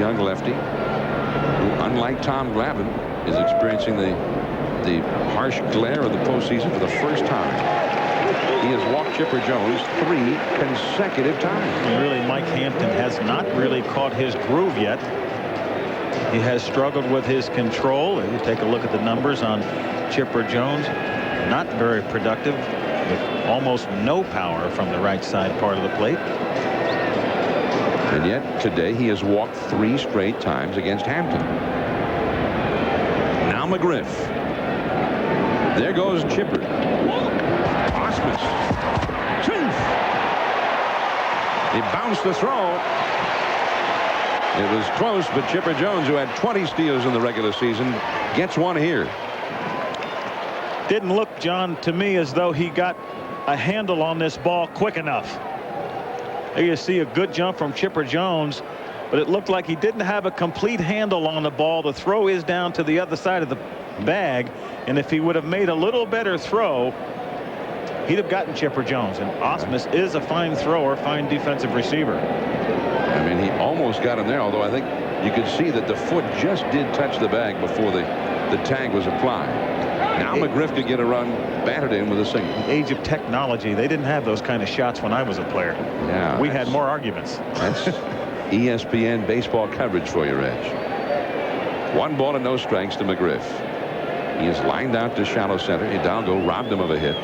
young lefty who, unlike Tom Glavine, is experiencing the harsh glare of the postseason for the first time. He has walked Chipper Jones 3 consecutive times. And really, Mike Hampton has not really caught his groove yet. He has struggled with his control. And you take a look at the numbers on Chipper Jones. Not very productive, with almost no power from the right side part of the plate. And yet today he has walked 3 straight times against Hampton. Now McGriff. There goes Chipper. Osmus. He bounced the throw. It was close, but Chipper Jones, who had 20 steals in the regular season, gets one here. Didn't look, John, to me as though he got a handle on this ball quick enough. There you see a good jump from Chipper Jones, but it looked like he didn't have a complete handle on the ball. The throw is down to the other side of the bag, and if he would have made a little better throw, he'd have gotten Chipper Jones. And Osmus is a fine thrower, fine defensive receiver. I mean, he almost got him there, although I think you could see that the foot just did touch the bag before the tag was applied. Now McGriff could get a run batted in with a single. The age of technology. They didn't have those kind of shots when I was a player. Yeah, we had more arguments. That's ESPN baseball coverage for your edge. 1 ball and no strikes to McGriff. He is lined out to shallow center. Hidalgo robbed him of a hit.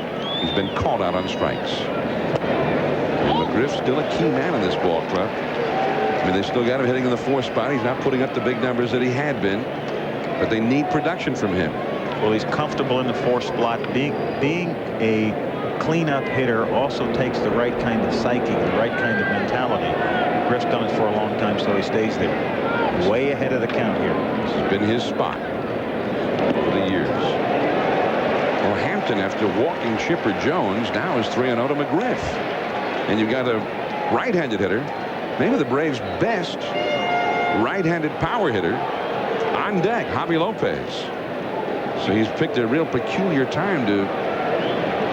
He's been called out on strikes. And McGriff's still a key man in this ball club. I mean, they still got him hitting in the 4th spot. He's not putting up the big numbers that he had been, but they need production from him. Well, he's comfortable in the 4th spot. Being a cleanup hitter also takes the right kind of psyche, the right kind of mentality. Griff's done it for a long time, so he stays there. Way ahead of the count here. This has been his spot over the years. Well, Hampton, after walking Chipper Jones, now is 3-0 to McGriff. And you've got a right-handed hitter, maybe the Braves' best right-handed power hitter, on deck, Javi Lopez. So he's picked a real peculiar time to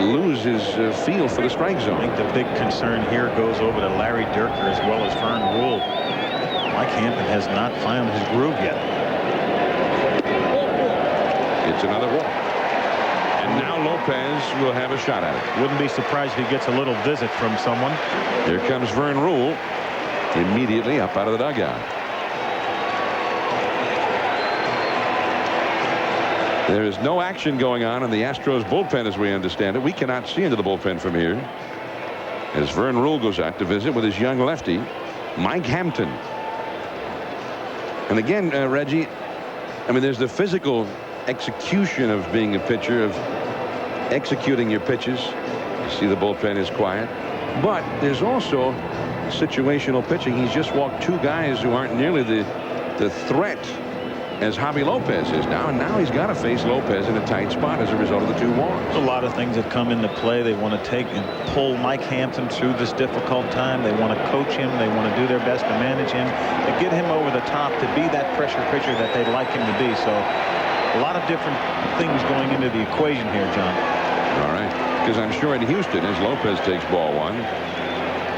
lose his feel for the strike zone. I think the big concern here goes over to Larry Dierker as well as Vern Rule. Mike Hampton has not found his groove yet. It's another walk. And now Lopez will have a shot at it. Wouldn't be surprised if he gets a little visit from someone. Here comes Vern Rule immediately up out of the dugout. There is no action going on in the Astros bullpen as we understand it. We cannot see into the bullpen from here as Vern Rule goes out to visit with his young lefty, Mike Hampton. And again, Reggie, I mean, there's the physical execution of being a pitcher, of executing your pitches. You see the bullpen is quiet. But there's also situational pitching. He's just walked 2 guys who aren't nearly the threat as Javi Lopez is now, and now he's got to face Lopez in a tight spot as a result of the 2 walks. A lot of things that come into play. They want to take and pull Mike Hampton through this difficult time. They want to coach him. They want to do their best to manage him, to get him over the top, to be that pressure pitcher that they'd like him to be. So a lot of different things going into the equation here, John. All right, because I'm sure in Houston, as Lopez takes ball 1,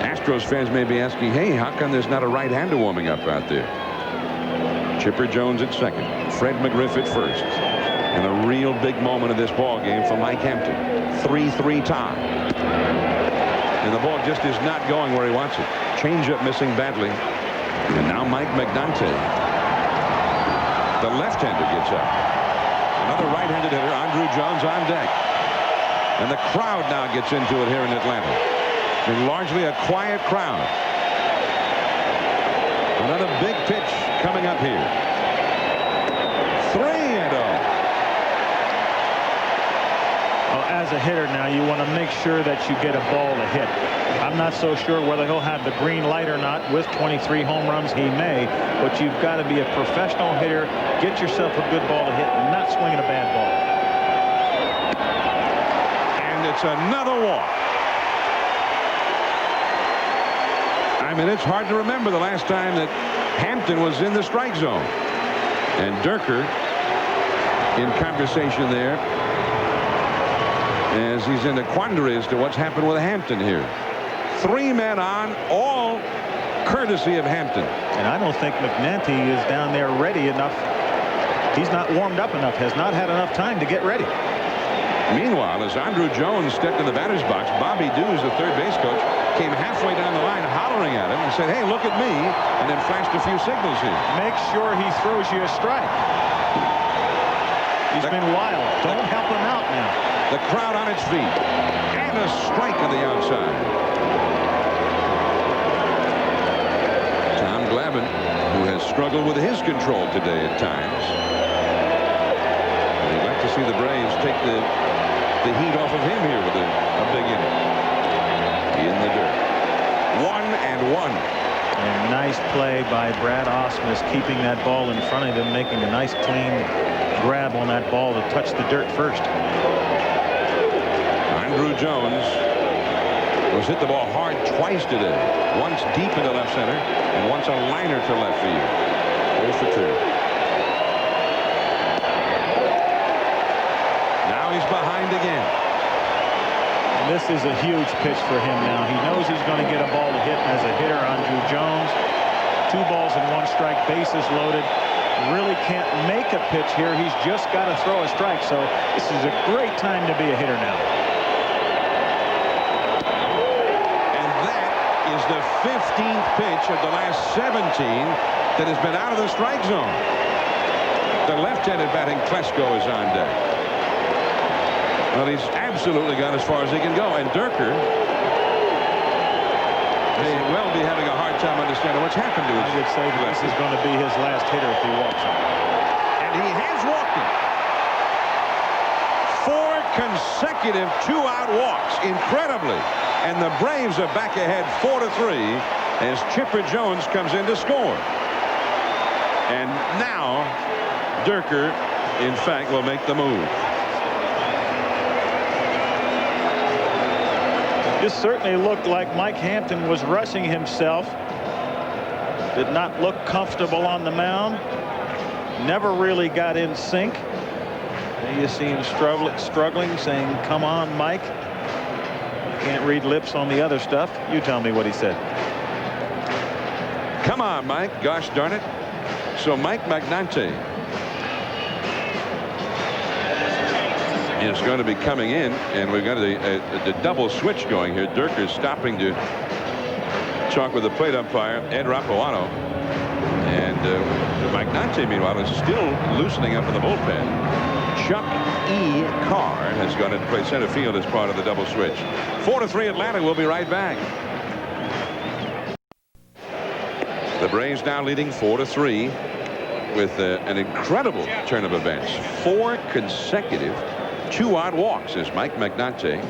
Astros fans may be asking, hey, how come there's not a right-hander warming up out there? Chipper Jones at second, Fred McGriff at first, and a real big moment of this ball game for Mike Hampton. 3-3 tie, and the ball just is not going where he wants it. Changeup missing badly, and now Mike McDonte, the left-hander, gets up. Another right-handed hitter, Andrew Jones, on deck, and the crowd now gets into it here in Atlanta. And largely a quiet crowd. Another big pitch coming up here. 3-0. Well, as a hitter now, you want to make sure that you get a ball to hit. I'm not so sure whether he'll have the green light or not. With 23 home runs, he may. But you've got to be a professional hitter. Get yourself a good ball to hit and not swinging a bad ball. And it's another walk. I mean, it's hard to remember the last time that Hampton was in the strike zone. And Dierker in conversation there as he's in a quandary as to what's happened with Hampton here. 3 men on, all courtesy of Hampton. And I don't think McNanty is down there ready enough. He's not warmed up enough, has not had enough time to get ready. Meanwhile, as Andruw Jones stepped in the batter's box, Bobby Dews, the third base coach, came halfway down the line hollering at him and said, "Hey, look at me," and then flashed a few signals here. Make sure he throws you a strike. He's been wild. Don't help him out now. The crowd on its feet. And a strike on the outside. Tom Glavine, who has struggled with his control today at times. We'd like to see the Braves take the heat off of him here with a big inning. In the dirt. 1-1. And nice play by Brad Ausmus, keeping that ball in front of him, making a nice clean grab on that ball to touch the dirt first. Andruw Jones was hit the ball hard twice today. Once deep into left center and once a liner to left field. 0 for 2. Now he's behind again. And this is a huge pitch for him now. He knows he's going to get a ball to hit as a hitter. Andruw Jones. 2 balls and 1 strike, bases loaded. Really can't make a pitch here. He's just got to throw a strike. So this is a great time to be a hitter now. And that is the 15th pitch of the last 17 that has been out of the strike zone. The left-handed batting Klesko is on deck. Well, he's absolutely got as far as he can go. And Durker may well be having a hard time understanding what's happened to him. I would say this is going to be his last hitter if he walks him. And he has walked him. 4 consecutive 2-out walks, incredibly. And the Braves are back ahead 4-3 as Chipper Jones comes in to score. And now Durker, in fact, will make the move. This certainly looked like Mike Hampton was rushing himself. Did not look comfortable on the mound. Never really got in sync. You see him struggling, saying, "Come on, Mike." Can't read lips on the other stuff. You tell me what he said. Come on, Mike. Gosh darn it. So Mike McNanty is going to be coming in, and we've got the double switch going here. Durker's stopping to talk with the plate umpire, Ed Rapuano. And McNanty, meanwhile, is still loosening up in the bullpen. Chuck E. Carr has gone in to play center field as part of the double switch. 4-3 Atlanta. We'll be right back. The Braves now leading 4-3 with an incredible turn of events. 4 consecutive 2-out walks as Mike McNanty,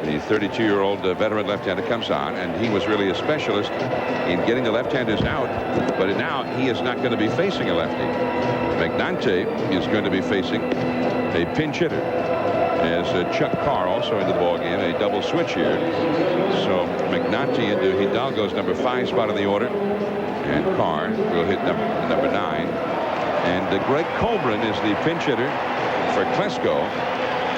the 32-year-old veteran left-hander, comes on, and he was really a specialist in getting the left-handers out, but now he is not going to be facing a lefty. McNanty is going to be facing a pinch hitter as Chuck Carr also into the ball game, a double switch here. So McNanty into Hidalgo's number 5 spot in the order, and Carr will hit number 9. And Greg Colbrunn is the pinch hitter for Klesko.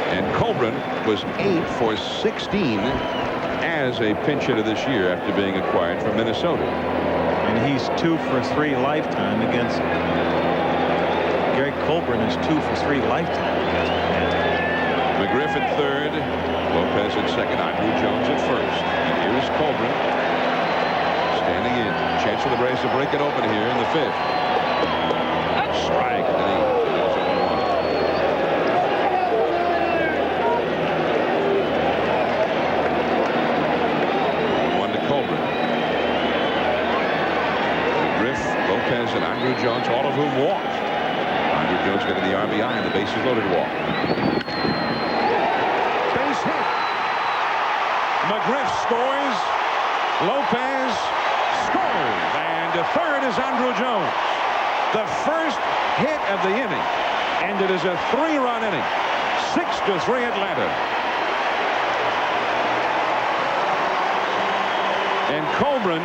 And Colbrunn was 8 for 16 as a pinch hitter this year after being acquired from Minnesota. And he's 2 for 3 lifetime against Greg Colbrunn is 2 for 3 lifetime against McGriff at third, Lopez at second, Andruw Jones at first. And here is Colbrunn standing in. Chance for the Braves to break it open here in the 5th. Strike. And then he goes 0-1 to Colbrunn. McGriff, Lopez, and Andruw Jones, all of whom walked. Andruw Jones getting the RBI and the bases loaded walk. Base hit. McGriff scores. Lopez scores. And to third is Andruw Jones. The first hit of the inning. And it is a 3-run inning. 6-3 Atlanta. And Colbrunn,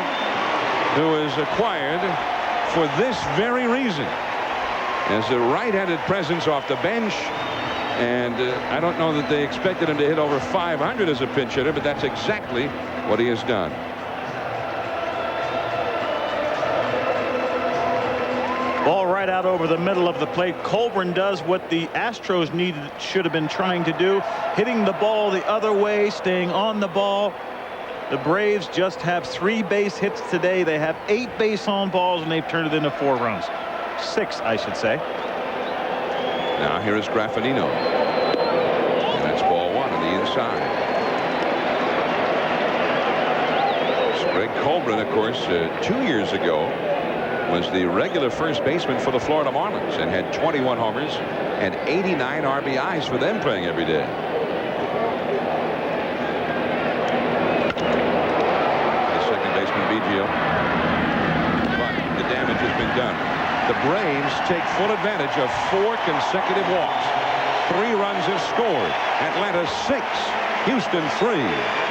who was acquired for this very reason, as a right-handed presence off the bench. And I don't know that they expected him to hit over 500 as a pinch hitter, but that's exactly what he has done. out over the middle of the plate. Colbrunn does what the Astros should have been trying to do, hitting the ball the other way, staying on the ball. The Braves just have 3 base hits today. They have 8 base on balls, and they've turned it into 4 runs. 6, I should say. Now here is Graffinino. And that's ball 1 on the inside. Greg Colbrunn, of course, 2 years ago was the regular first baseman for the Florida Marlins and had 21 homers and 89 RBIs for them playing every day. Biggio. But the damage has been done. The Braves take full advantage of 4 consecutive walks. 3 runs have scored. Atlanta 6, Houston 3.